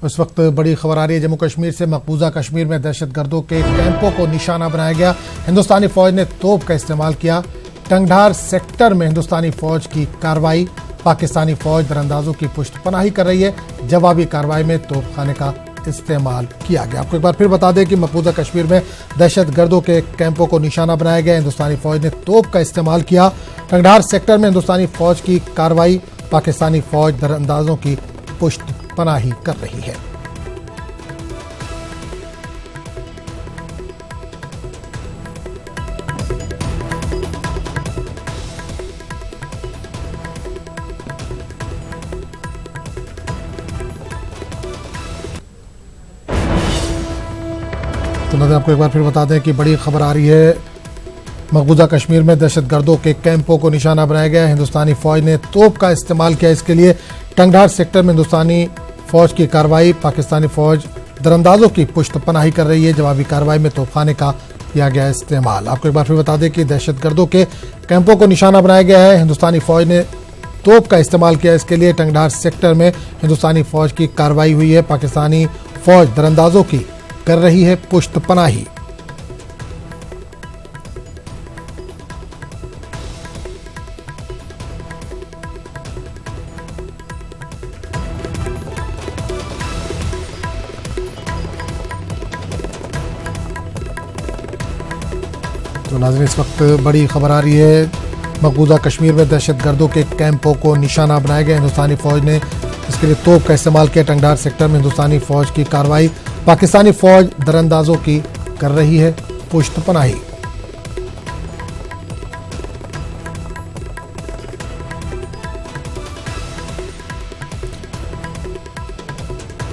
इस वक्त बड़ी खबर आ रही है जम्मू कश्मीर से। मकबूजा कश्मीर में दहशतगर्दों के कैंपों को निशाना बनाया गया। हिंदुस्तानी फौज ने तोप का इस्तेमाल किया। टंगधार सेक्टर में हिंदुस्तानी फौज की कार्रवाई। पाकिस्तानी फौज दरअंदाजों की पुष्टपनाही कर रही है। जवाबी कार्रवाई में तोपखाने का इस्तेमाल किया गया। आपको एक बार फिर बता दें कि मकबूजा कश्मीर में दहशतगर्दों के कैंपों को निशाना बनाया गया। हिंदुस्तानी फौज ने तोप का इस्तेमाल किया। टंगधार सेक्टर में हिंदुस्तानी फौज की कार्रवाई। पाकिस्तानी फौज दरअंदाजों की पुष्टपनाही कर रही है। तो नज़र आपको एक बार फिर बता दें कि बड़ी खबर आ रही है। मकबूजा कश्मीर में दहशतगर्दों के कैंपों को निशाना बनाया गया। हिंदुस्तानी फौज ने तोप का इस्तेमाल किया। इसके लिए टंगधार सेक्टर में हिंदुस्तानी फौज की कार्रवाई। पाकिस्तानी फौज दरअंदाजों की पुष्टपनाही कर रही है। जवाबी कार्रवाई में तोपखाने का किया गया इस्तेमाल। आपको एक बार फिर बता दें कि दहशतगर्दों के कैंपों को निशाना बनाया गया है। हिंदुस्तानी फौज ने तोप का इस्तेमाल किया। इसके लिए टंगधार सेक्टर में हिंदुस्तानी फौज की कार्रवाई हुई है। पाकिस्तानी फौज दरअंदाजों की कर रही है पुष्टपनाही। तो नाज़रीन, इस वक्त बड़ी खबर आ रही है। मकबूजा कश्मीर में दहशतगर्दों के कैंपों को निशाना बनाया गया। हिंदुस्तानी फौज ने इसके लिए तोप का इस्तेमाल किया। टंगधार सेक्टर में हिंदुस्तानी फौज की कार्रवाई। पाकिस्तानी फौज दरअंदाजों की कर रही है पुष्टपनाही।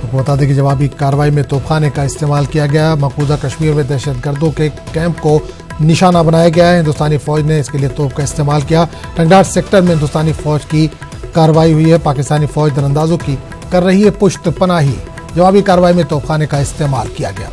तो बता दें कि जवाबी कार्रवाई में तोपखाने का इस्तेमाल किया गया। मकबूजा कश्मीर में दहशतगर्दों के कैंप को निशाना बनाया गया है। हिंदुस्तानी फौज ने इसके लिए तोप का इस्तेमाल किया। टंगधार सेक्टर में हिंदुस्तानी फौज की कार्रवाई हुई है। पाकिस्तानी फौज दरअंदाजों की कर रही है पुष्टपनाही। जवाबी कार्रवाई में तोपखाने का इस्तेमाल किया गया।